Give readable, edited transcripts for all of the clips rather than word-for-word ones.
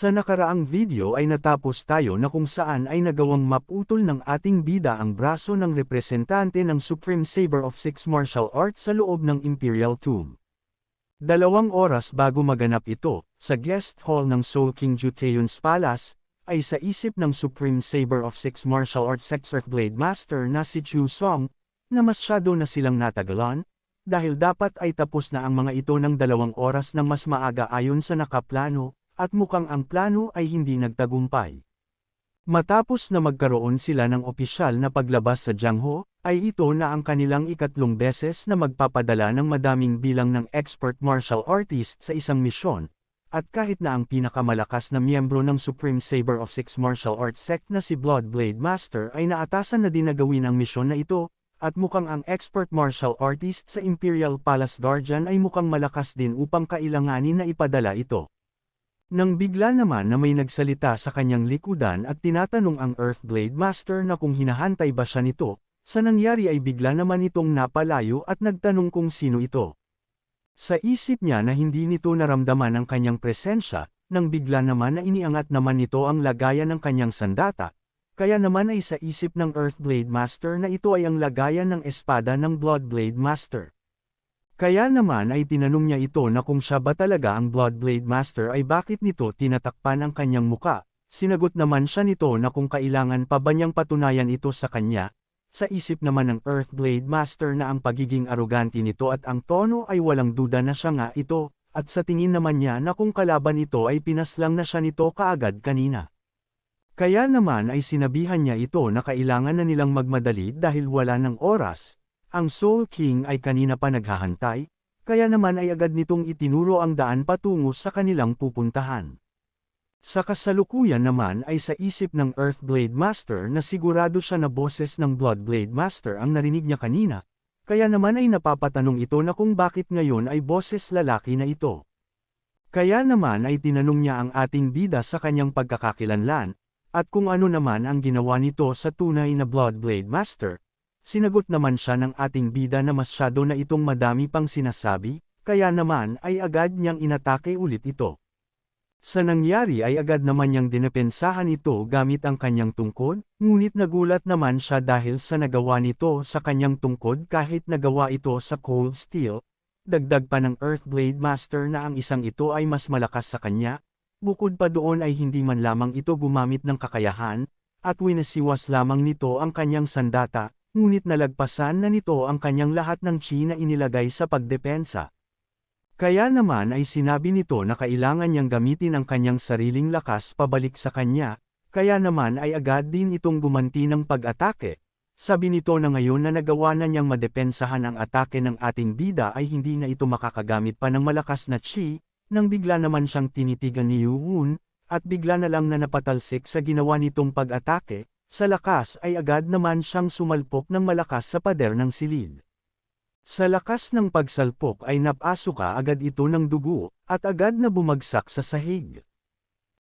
Sa nakaraang video ay natapos tayo na kung saan ay nagawang maputol ng ating bida ang braso ng representante ng Supreme Saber of Six Martial Arts sa loob ng Imperial Tomb. 2 oras bago maganap ito, sa guest hall ng Soul King Juteon's Palace, ay sa isip ng Supreme Saber of Six Martial Arts Earth Blade Master na si Chu Song, na masyado na silang natagalan, dahil dapat ay tapos na ang mga ito ng 2 oras ng mas maaga ayon sa nakaplano, at mukhang ang plano ay hindi nagtagumpay. Matapos na magkaroon sila ng opisyal na paglabas sa Jiangho, ay ito na ang kanilang ikatlong beses na magpapadala ng madaming bilang ng expert martial artist sa isang misyon, at kahit na ang pinakamalakas na miyembro ng Supreme Saber of Six Martial Arts Sect na si Blood Blade Master ay naatasan na din na gawin ang misyon na ito, at mukhang ang expert martial artist sa Imperial Palace Guardian ay mukhang malakas din upang kailanganin na ipadala ito. Nang bigla naman na may nagsalita sa kanyang likudan at tinatanong ang Earthblade Master na kung hinahantay ba siya nito, sa nangyari ay bigla naman itong napalayo at nagtanong kung sino ito. Sa isip niya na hindi nito naramdaman ang kanyang presensya, nang bigla naman na iniangat naman nito ang lagayan ng kanyang sandata, kaya naman ay sa isip ng Earthblade Master na ito ay ang lagayan ng espada ng Bloodblade Master. Kaya naman ay tinanong niya ito na kung siya ba talaga ang Bloodblade Master ay bakit nito tinatakpan ang kanyang muka. Sinagot naman siya nito na kung kailangan pa ba niyang patunayan ito sa kanya. Sa isip naman ng Earthblade Master na ang pagiging arogante nito at ang tono ay walang duda na siya nga ito, at sa tingin naman niya na kung kalaban ito ay pinaslang na siya nito kaagad kanina. Kaya naman ay sinabihan niya ito na kailangan na nilang magmadali dahil wala ng oras. Ang Soul King ay kanina pa naghahantay, kaya naman ay agad nitong itinuro ang daan patungo sa kanilang pupuntahan. Sa kasalukuyan naman ay sa isip ng Earthblade Master na sigurado siya na boses ng Bloodblade Master ang narinig niya kanina, kaya naman ay napapatanong ito na kung bakit ngayon ay boses lalaki na ito. Kaya naman ay tinanong niya ang ating bida sa kanyang pagkakakilanlan, at kung ano naman ang ginawa nito sa tunay na Bloodblade Master. Sinagot naman siya ng ating bida na masyado na itong madami pang sinasabi, kaya naman ay agad niyang inatake ulit ito. Sa nangyari ay agad naman niyang dinepensahan ito gamit ang kanyang tungkod, ngunit nagulat naman siya dahil sa nagawa nito sa kanyang tungkod kahit nagawa ito sa cold steel. Dagdag pa ng Earthblade Master na ang isang ito ay mas malakas sa kanya, bukod pa doon ay hindi man lamang ito gumamit ng kakayahan, at winasiwas lamang nito ang kanyang sandata. Ngunit nalagpasan na nito ang kanyang lahat ng chi na inilagay sa pagdepensa. Kaya naman ay sinabi nito na kailangan niyang gamitin ang kanyang sariling lakas pabalik sa kanya, kaya naman ay agad din itong gumanti ng pag-atake. Sabi nito na ngayon na nagawa na niyang madepensahan ang atake ng ating bida ay hindi na ito makakagamit pa ng malakas na chi, nang bigla naman siyang tinitigan ni Yu-Wun, at bigla na lang na napatalsik sa ginawa nitong pag-atake. Sa lakas ay agad naman siyang sumalpok ng malakas sa pader ng silid. Sa lakas ng pagsalpok ay napasuka agad ito ng dugo, at agad na bumagsak sa sahig.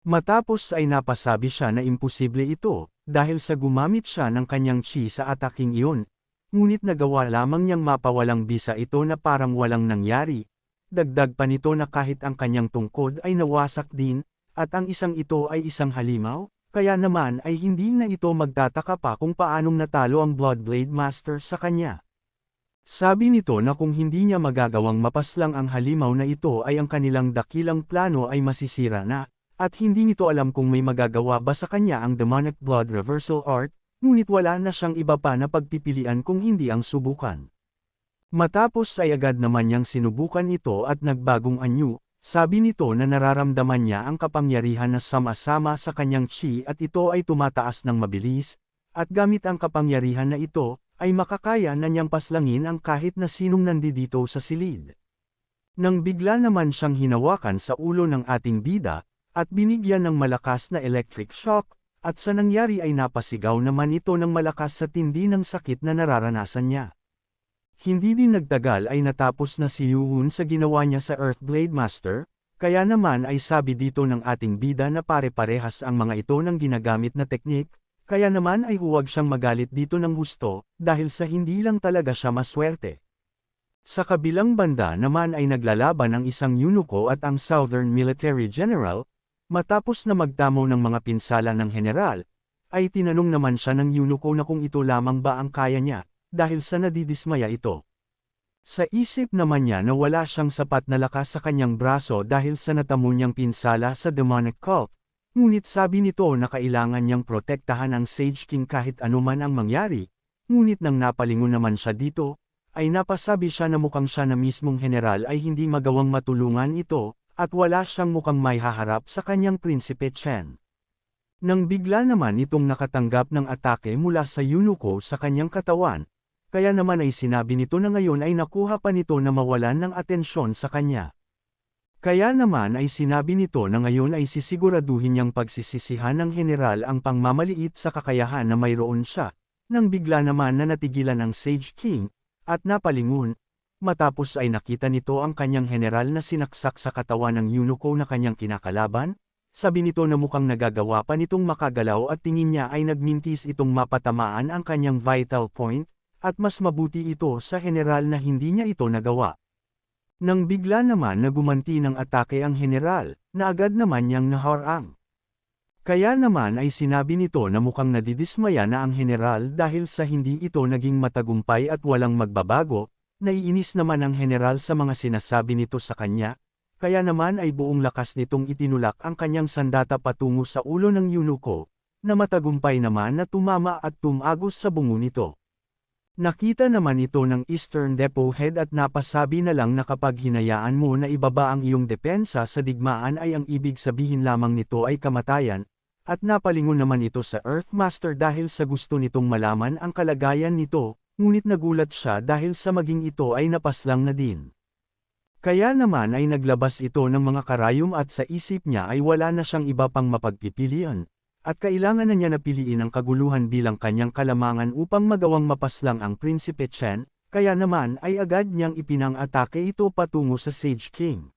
Matapos ay napasabi siya na imposible ito, dahil sa gumamit siya ng kanyang chi sa ataking iyon, ngunit nagawa lamang niyang mapawalang bisa ito na parang walang nangyari. Dagdag pa nito na kahit ang kanyang tungkod ay nawasak din, at ang isang ito ay isang halimaw. Kaya naman ay hindi na ito magtataka pa kung paanong natalo ang Bloodblade Master sa kanya. Sabi nito na kung hindi niya magagawang mapaslang ang halimaw na ito ay ang kanilang dakilang plano ay masisira na, at hindi nito alam kung may magagawa ba sa kanya ang Demonic Blood Reversal Art, ngunit wala na siyang iba pa na pagpipilian kung hindi ang subukan. Matapos ay agad naman niyang sinubukan ito at nagbagong anyo. Sabi nito na nararamdaman niya ang kapangyarihan na sama-sama sa kanyang chi at ito ay tumataas ng mabilis, at gamit ang kapangyarihan na ito, ay makakaya na niyang paslangin ang kahit na sinong nandito sa silid. Nang bigla naman siyang hinawakan sa ulo ng ating bida, at binigyan ng malakas na electric shock, at sa nangyari ay napasigaw naman ito ng malakas sa tindi ng sakit na nararanasan niya. Hindi din nagtagal ay natapos na si Yu-Wun sa ginawa niya sa Earthblade Master, kaya naman ay sabi dito ng ating bida na pare-parehas ang mga ito ng ginagamit na teknik, kaya naman ay huwag siyang magalit dito ng gusto, dahil sa hindi lang talaga siya maswerte. Sa kabilang banda naman ay naglalaban ang isang eunuko at ang Southern Military General, Matapos na magdamo ng mga pinsala ng general, ay tinanong naman siya ng eunuko na kung ito lamang ba ang kaya niya, dahil sa nadidismaya ito. Sa isip naman niya na wala siyang sapat na lakas sa kanyang braso dahil sa natamo niyang pinsala sa demonic cult, ngunit sabi nito na kailangan niyang protektahan ang Sage King kahit anuman ang mangyari, ngunit nang napalingon naman siya dito, ay napasabi siya na mukhang siya na mismong general ay hindi magawang matulungan ito, at wala siyang mukhang may haharap sa kanyang Prinsipe Chen. Nang bigla naman itong nakatanggap ng atake mula sa eunuko sa kanyang katawan, kaya naman ay sinabi nito na ngayon ay nakuha pa nito na mawalan ng atensyon sa kanya. Kaya naman ay sinabi nito na ngayon ay sisiguraduhin niyang pagsisisihan ng general ang pangmamaliit sa kakayahan na mayroon siya, nang bigla naman na natigilan ang Sage King, at napalingon. Matapos ay nakita nito ang kanyang general na sinaksak sa katawan ng eunuko na kanyang kinakalaban, sabi nito na mukhang nagagawa pa nitong makagalaw at tingin niya ay nagmintis itong mapatamaan ang kanyang vital point, at mas mabuti ito sa general na hindi niya ito nagawa. Nang bigla naman na gumanti ng atake ang general, na agad naman niyang naharang. Kaya naman ay sinabi nito na mukhang nadidismaya na ang general dahil sa hindi ito naging matagumpay at walang magbabago. Naiinis naman ang general sa mga sinasabi nito sa kanya, kaya naman ay buong lakas nitong itinulak ang kanyang sandata patungo sa ulo ng eunuko, na matagumpay naman na tumama at tumagos sa bungo nito. Nakita naman ito ng Eastern Depot Head at napasabi na lang na kapag hinayaan mo na ibaba ang iyong depensa sa digmaan ay ang ibig sabihin lamang nito ay kamatayan, at napalingon naman ito sa Earthmaster dahil sa gusto nitong malaman ang kalagayan nito. Ngunit nagulat siya dahil sa maging ito ay napaslang na din. Kaya naman ay naglabas ito ng mga karayom at sa isip niya ay wala na siyang iba pang mapagpipilian, at kailangan na niya napiliin ang kaguluhan bilang kanyang kalamangan upang magawang mapaslang ang Prinsipe Chen, kaya naman ay agad niyang ipinang-atake ito patungo sa Sage King.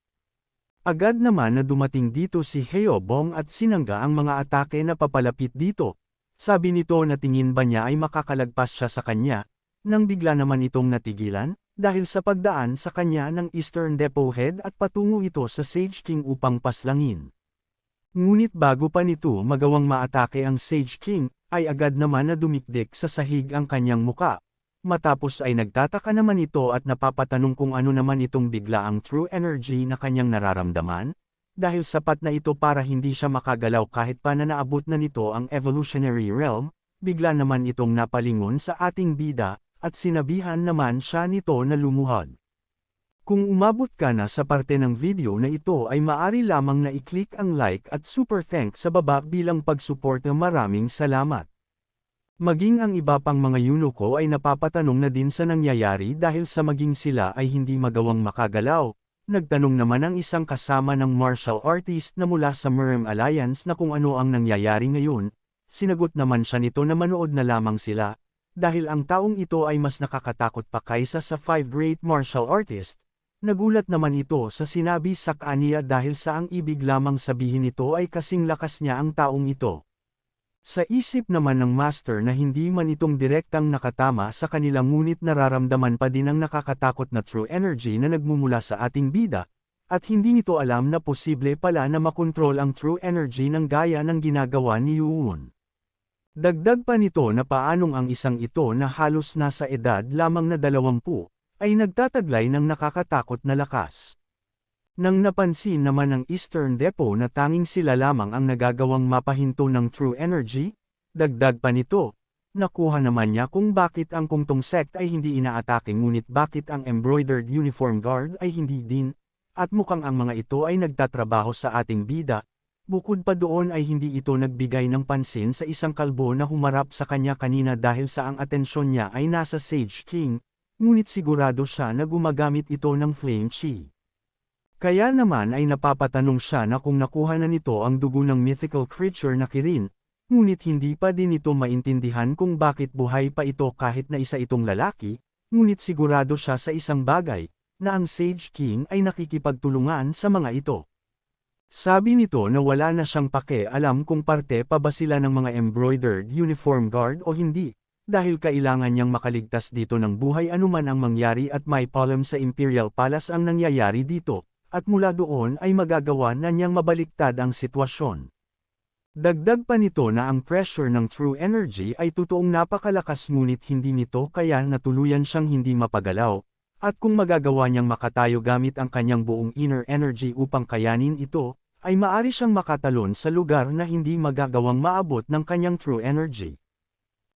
Agad naman na dumating dito si Heo Bong at sinangga ang mga atake na papalapit dito. Sabi nito na tingin ba niya ay makakalagpas siya sa kanya, nang bigla naman itong natigilan, dahil sa pagdaan sa kanya ng Eastern Depot Head at patungo ito sa Sage King upang paslangin. Ngunit bago pa nito magawang maatake ang Sage King, ay agad naman na dumikdik sa sahig ang kanyang muka. Matapos ay nagtataka naman ito at napapatanong kung ano naman itong biglaang true energy na kanyang nararamdaman, dahil sapat na ito para hindi siya makagalaw kahit pa na naabot na nito ang evolutionary realm, bigla naman itong napalingon sa ating bida, at sinabihan naman siya nito na lumuhod. Kung umabot ka na sa parte ng video na ito ay maaari lamang na i-click ang like at super thanks sa baba bilang pag-suporta. Maraming salamat. Maging ang iba pang mga eunuko ay napapatanong na din sa nangyayari dahil sa maging sila ay hindi magawang makagalaw. Nagtanong naman ang isang kasama ng martial artist na mula sa Merem Alliance na kung ano ang nangyayari ngayon. Sinagot naman siya nito na manood na lamang sila, dahil ang taong ito ay mas nakakatakot pa kaysa sa 5 great martial artist. Nagulat naman ito sa sinabi sa kanya dahil sa ang ibig lamang sabihin nito ay kasing lakas niya ang taong ito. Sa isip naman ng master na hindi man itong direktang nakatama sa kanila ngunit nararamdaman pa din ang nakakatakot na true energy na nagmumula sa ating bida, at hindi nito alam na posible pala na makontrol ang true energy ng gaya ng ginagawa ni Yuun. Dagdag pa nito na paanong ang isang ito na halos nasa edad lamang na 20, ay nagtataglay ng nakakatakot na lakas. Nang napansin naman ng Eastern Depot na tanging sila lamang ang nagagawang mapahinto ng true energy, dagdag pa nito, nakuha naman niya kung bakit ang kungtong sect ay hindi inaatake ngunit bakit ang embroidered uniform guard ay hindi din, at mukhang ang mga ito ay nagtatrabaho sa ating bida. Bukod pa doon ay hindi ito nagbigay ng pansin sa isang kalbo na humarap sa kanya kanina dahil sa ang atensyon niya ay nasa Sage King, ngunit sigurado siya na gumagamit ito ng Flame Chi. Kaya naman ay napapatanong siya na kung nakuha na nito ang dugo ng mythical creature na Kirin, ngunit hindi pa din ito maintindihan kung bakit buhay pa ito kahit na isa itong lalaki, ngunit sigurado siya sa isang bagay, na ang Sage King ay nakikipagtulungan sa mga ito. Sabi nito na wala na siyang pake-alam kung parte pa ba sila ng mga embroidered uniform guard o hindi, dahil kailangan niyang makaligtas dito ng buhay anuman ang mangyari at may problem sa Imperial Palace ang nangyayari dito, at mula doon ay magagawa na niyang mabaliktad ang sitwasyon. Dagdag pa nito na ang pressure ng true energy ay totoong napakalakas ngunit hindi nito kaya natuluyan siyang hindi mapagalaw, at kung magagawa niyang makatayo gamit ang kanyang buong inner energy upang kayanin ito, ay maari siyang makatalon sa lugar na hindi magagawang maabot ng kanyang true energy.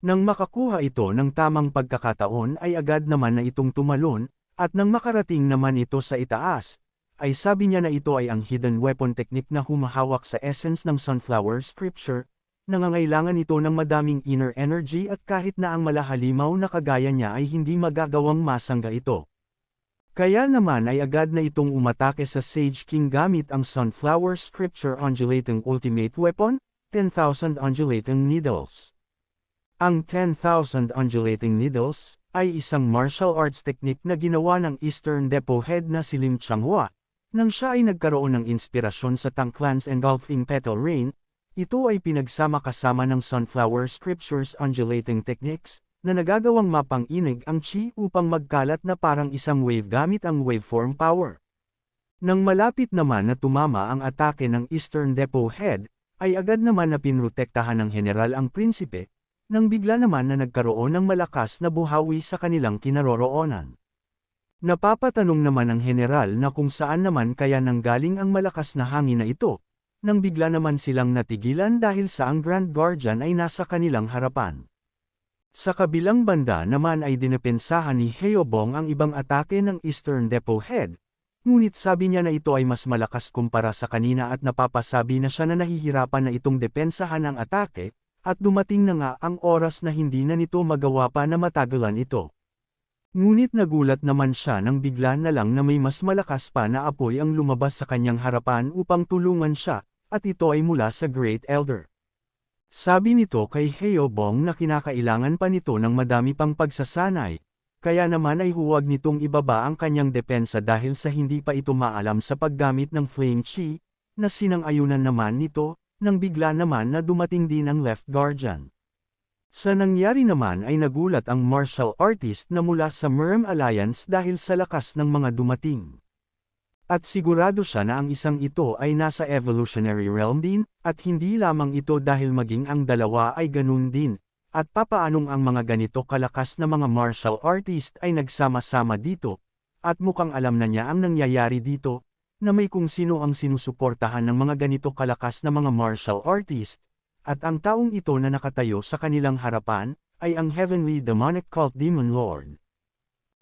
Nang makakuha ito ng tamang pagkakataon ay agad naman na itong tumalon, at nang makarating naman ito sa itaas, ay sabi niya na ito ay ang hidden weapon technique na humahawak sa essence ng sunflower scripture, nangangailangan ito ng madaming inner energy at kahit na ang malahalimaw na kagaya niya ay hindi magagawang masangga ito. Kaya naman ay agad na itong umatake sa Sage King gamit ang sunflower scripture undulating ultimate weapon, 10,000 undulating needles. Ang 10,000 undulating needles ay isang martial arts technique na ginawa ng Eastern Depot head na si Lim Changhua. Nang siya ay nagkaroon ng inspirasyon sa Tangklan's engulfing petal rain, ito ay pinagsama-kasama ng sunflower scriptures undulating techniques, na nagagawang mapang-inig ang chi upang magkalat na parang isang wave gamit ang waveform power. Nang malapit naman na tumama ang atake ng Eastern Depot head, ay agad naman na pinrotektahan ng general ang prinsipe, nang bigla naman na nagkaroon ng malakas na buhawi sa kanilang kinaroroonan. Napapatanong naman ng general na kung saan naman kaya nanggaling ang malakas na hangin na ito, nang bigla naman silang natigilan dahil sa ang Grand Guardian ay nasa kanilang harapan. Sa kabilang banda naman ay dinepensahan ni Heobong ang ibang atake ng Eastern Depot head, ngunit sabi niya na ito ay mas malakas kumpara sa kanina at napapasabi na siya na nahihirapan na itong depensahan ang atake, at dumating na nga ang oras na hindi na nito magawa pa na matagalan ito. Ngunit nagulat naman siya nang bigla na lang na may mas malakas pa na apoy ang lumabas sa kanyang harapan upang tulungan siya, at ito ay mula sa Great Elder. Sabi nito kay Heobong na kinakailangan pa nito ng madami pang pagsasanay, kaya naman ay huwag nitong ibaba ang kanyang depensa dahil sa hindi pa ito maalam sa paggamit ng Flame Chi, na sinang-ayunan naman nito, nang bigla naman na dumating din ang Left Guardian. Sa nangyari naman ay nagulat ang martial artist na mula sa Merm Alliance dahil sa lakas ng mga dumating. At sigurado siya na ang isang ito ay nasa evolutionary realm din, at hindi lamang ito dahil maging ang dalawa ay ganun din, at papaanong ang mga ganito kalakas na mga martial artist ay nagsama-sama dito, at mukhang alam na niya ang nangyayari dito, na may kung sino ang sinusuportahan ng mga ganito kalakas na mga martial artist. At ang taong ito na nakatayo sa kanilang harapan, ay ang Heavenly Demonic Cult Demon Lord.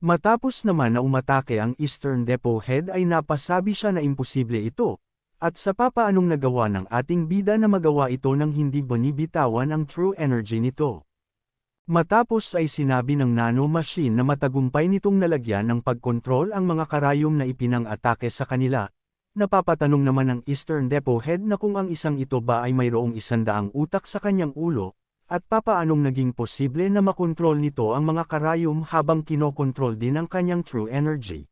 Matapos naman na umatake ang Eastern Depot head ay napasabi siya na imposible ito, at sa papaanong nagawa ng ating bida na magawa ito nang hindi binibitawan ang true energy nito. Matapos ay sinabi ng nano machine na matagumpay nitong nalagyan ng pagkontrol ang mga karayom na ipinang-atake sa kanila. Napapatanong naman ng Eastern Depot head na kung ang isang ito ba ay mayroong 100 utak sa kanyang ulo, at papaanong naging posible na makontrol nito ang mga karayom habang kinokontrol din ang kanyang true energy.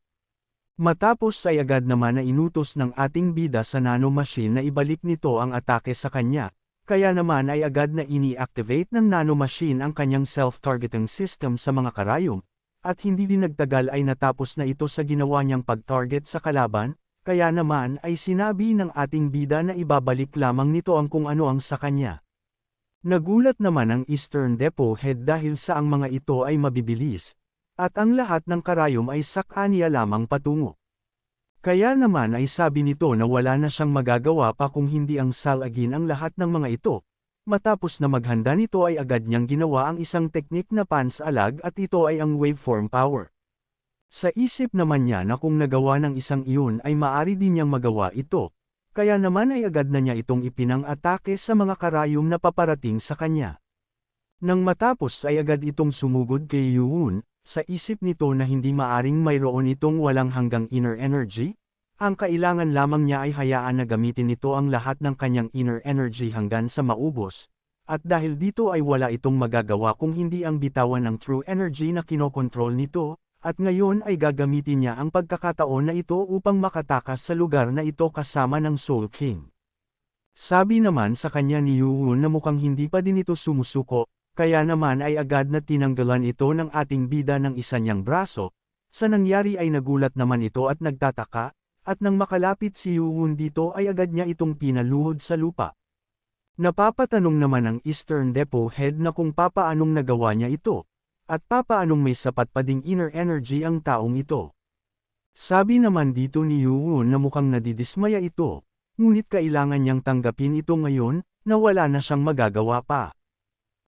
Matapos ay agad naman na inutos ng ating bida sa nanomachine na ibalik nito ang atake sa kanya, kaya naman ay agad na ini-activate ng nanomachine ang kanyang self-targeting system sa mga karayom, at hindi din nagtagal ay natapos na ito sa ginawa niyang pag-target sa kalaban. Kaya naman ay sinabi ng ating bida na ibabalik lamang nito ang kung ano ang sa kanya. Nagulat naman ang Eastern Depot head dahil sa ang mga ito ay mabibilis, at ang lahat ng karayom ay sakaniya lamang patungo. Kaya naman ay sabi nito na wala na siyang magagawa pa kung hindi ang salagin ang lahat ng mga ito. Matapos na maghanda nito ay agad niyang ginawa ang isang teknik na pansalag at ito ay ang waveform power. Sa isip naman niya na kung nagawa ng isang iyon ay maari din niyang magawa ito, kaya naman ay agad na niya itong ipinang-atake sa mga karayom na paparating sa kanya. Nang matapos ay agad itong sumugod kay Yuun, sa isip nito na hindi maaring mayroon itong walang hanggang inner energy, ang kailangan lamang niya ay hayaan na gamitin nito ang lahat ng kanyang inner energy hanggang sa maubos, at dahil dito ay wala itong magagawa kung hindi ang bitawan ng true energy na kinokontrol nito. At ngayon ay gagamitin niya ang pagkakataon na ito upang makatakas sa lugar na ito kasama ng Soul King. Sabi naman sa kanya ni Yuun na mukhang hindi pa din ito sumusuko, kaya naman ay agad na tinanggalan ito ng ating bida ng isa niyang braso. Sa nangyari ay nagulat naman ito at nagtataka, at nang makalapit si Yuwon dito ay agad niya itong pinaluhod sa lupa. Napapatanong naman ang Eastern Depot Head na kung papaanong nagawa niya ito, at papaanong may sapat pa ding inner energy ang taong ito. Sabi naman dito ni Yuwon na mukhang nadidismaya ito, ngunit kailangan niyang tanggapin ito ngayon, na wala na siyang magagawa pa.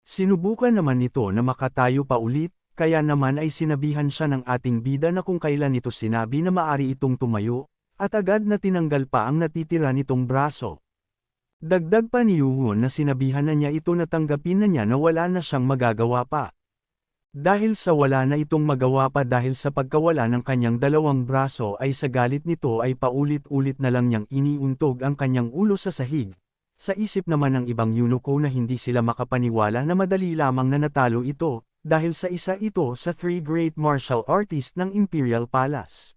Sinubukan naman nito na makatayo pa ulit, kaya naman ay sinabihan siya ng ating bida na kung kailan ito sinabi na maari itong tumayo, at agad na tinanggal pa ang natitira nitong braso. Dagdag pa ni Yuwon na sinabihan na niya ito na tanggapin na niya na wala na siyang magagawa pa. Dahil sa wala na itong magawa pa dahil sa pagkawala ng kanyang dalawang braso ay sa galit nito ay paulit-ulit na lang niyang iniuntog ang kanyang ulo sa sahig. Sa isip naman ng ibang eunuko na hindi sila makapaniwala na madali lamang na natalo ito, dahil sa isa ito sa 3 great martial artists ng Imperial Palace.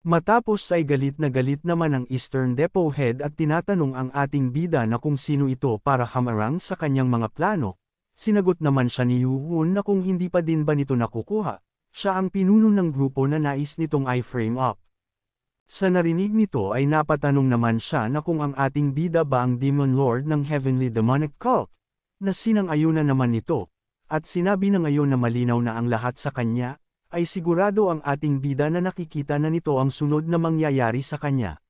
Matapos ay galit naman ang Eastern Depot Head at tinatanong ang ating bida na kung sino ito para hamarang sa kanyang mga plano. Sinagot naman siya ni Yuwon na kung hindi pa din ba nito nakukuha, siya ang pinuno ng grupo na nais nitong i-frame up. Sa narinig nito ay napatanong naman siya na kung ang ating bida ba ang Demon Lord ng Heavenly Demonic Cult, na sinang-ayunan naman nito, at sinabi na ngayon na malinaw na ang lahat sa kanya, ay sigurado ang ating bida na nakikita na nito ang sunod na mangyayari sa kanya.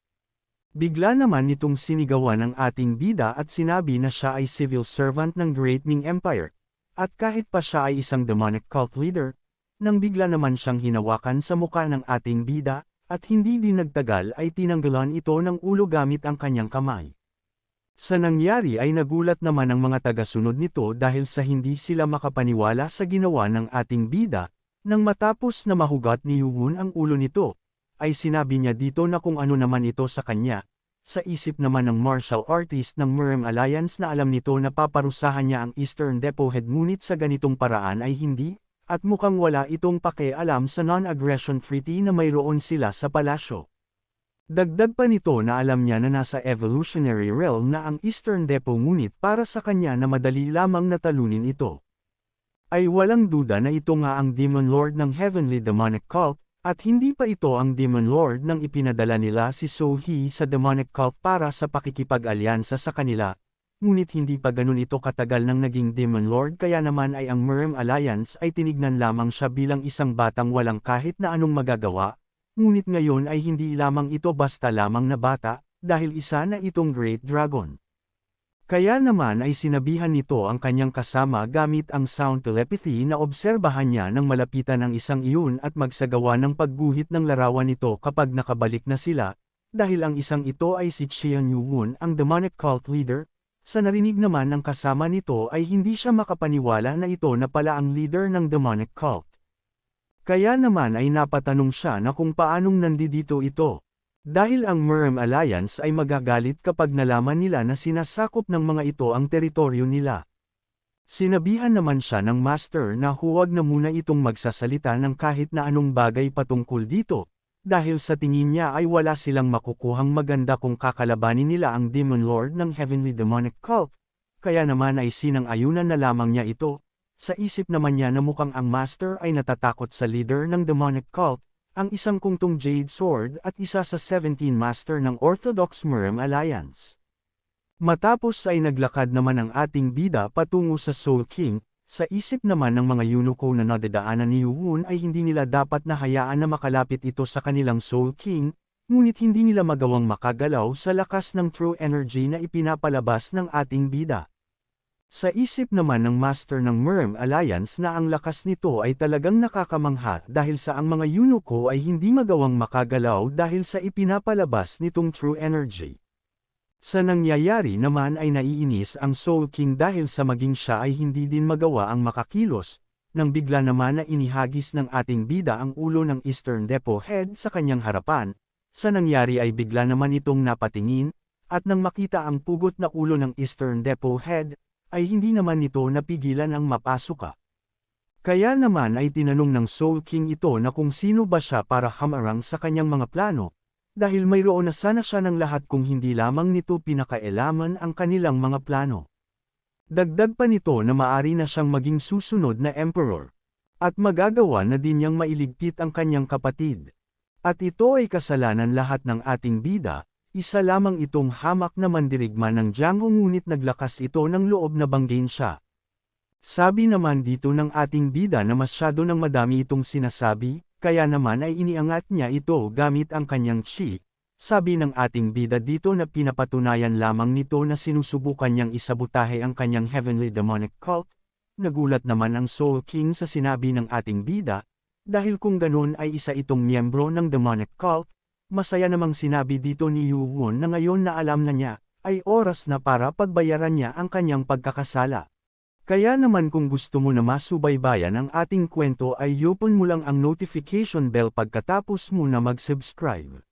Bigla naman nitong sinigawan ang ating bida at sinabi na siya ay civil servant ng Great Ming Empire, at kahit pa siya ay isang demonic cult leader, nang bigla naman siyang hinawakan sa muka ng ating bida, at hindi din nagtagal ay tinanggalan ito ng ulo gamit ang kanyang kamay. Sa nangyari ay nagulat naman ang mga taga-sunod nito dahil sa hindi sila makapaniwala sa ginawa ng ating bida, nang matapos na mahugat ni Yuwon ang ulo nito, ay sinabi niya dito na kung ano naman ito sa kanya. Sa isip naman ng martial artist ng Murem Alliance na alam nito na paparusahan niya ang Eastern Depot Head ngunit sa ganitong paraan ay hindi, at mukhang wala itong pakialam sa non-aggression treaty na mayroon sila sa palasyo. Dagdag pa nito na alam niya na nasa evolutionary realm na ang Eastern Depot ngunit para sa kanya na madali lamang natalunin ito. Ay walang duda na ito nga ang Demon Lord ng Heavenly Demonic Cult, at hindi pa ito ang Demon Lord nang ipinadala nila si So-hee sa Demonic Cult para sa pakikipag-alyansa sa kanila, ngunit hindi pa ganun ito katagal nang naging Demon Lord kaya naman ay ang Murem Alliance ay tinignan lamang siya bilang isang batang walang kahit na anong magagawa, ngunit ngayon ay hindi lamang ito basta lamang na bata, dahil isa na itong Great Dragon. Kaya naman ay sinabihan nito ang kanyang kasama gamit ang sound telepathy na obserbahan niya nang malapitan ang isang iyon at magsagawa ng pagguhit ng larawan nito kapag nakabalik na sila, dahil ang isang ito ay si Xian Yuwon ang demonic cult leader. Sa narinig naman ng kasama nito ay hindi siya makapaniwala na ito na pala ang leader ng demonic cult. Kaya naman ay napatanong siya na kung paanong nandito ito. Dahil ang Murem Alliance ay magagalit kapag nalaman nila na sinasakop ng mga ito ang teritoryo nila. Sinabihan naman siya ng master na huwag na muna itong magsasalita ng kahit na anong bagay patungkol dito, dahil sa tingin niya ay wala silang makukuhang maganda kung kakalabanin nila ang Demon Lord ng Heavenly Demonic Cult, kaya naman ay sinang-ayunan na lamang niya ito. Sa isip naman niya na mukhang ang master ay natatakot sa leader ng Demonic Cult, ang isang kungtong Jade Sword at isa sa 17 master ng Orthodox Murem Alliance. Matapos ay naglakad naman ang ating bida patungo sa Soul King, sa isip naman ng mga eunuko na nadadaanan ni Yuwon ay hindi nila dapat na hayaan na makalapit ito sa kanilang Soul King, ngunit hindi nila magawang makagalaw sa lakas ng true energy na ipinapalabas ng ating bida. Sa isip naman ng master ng Murem Alliance na ang lakas nito ay talagang nakakamangha dahil sa ang mga eunuko ay hindi magawang makagalaw dahil sa ipinapalabas nitong true energy. Sa nangyayari naman ay naiinis ang Soul King dahil sa maging siya ay hindi din magawa ang makakilos, nang bigla naman na inihagis ng ating bida ang ulo ng Eastern Depot Head sa kanyang harapan. Sa nangyari ay bigla naman itong napatingin, at nang makita ang pugot na ulo ng Eastern Depot Head, ay hindi naman nito napigilan ang mapasuka. Kaya naman ay tinanong ng Soul King ito na kung sino ba siya para hamarang sa kanyang mga plano, dahil mayroon na sana siya ng lahat kung hindi lamang nito pinakaelaman ang kanilang mga plano. Dagdag pa nito na maari na siyang maging susunod na emperor, at magagawa na din niyang mailigpit ang kanyang kapatid. At ito ay kasalanan lahat ng ating bida, isa lamang itong hamak na mandirigma ng Django ngunit naglakas ito ng loob na banggain siya. Sabi naman dito ng ating bida na masyado ng madami itong sinasabi, kaya naman ay iniangat niya ito gamit ang kanyang chi. Sabi ng ating bida dito na pinapatunayan lamang nito na sinusubukan niyang isabotahe ang kanyang heavenly demonic cult. Nagulat naman ang Soul King sa sinabi ng ating bida, dahil kung ganun ay isa itong miyembro ng demonic cult. Masaya namang sinabi dito ni Yu-won na ngayon na alam na niya, ay oras na para pagbayaran niya ang kanyang pagkakasala. Kaya naman kung gusto mo na masubaybayan ang ating kwento ay i-open mo lang ang notification bell pagkatapos mo na mag-subscribe.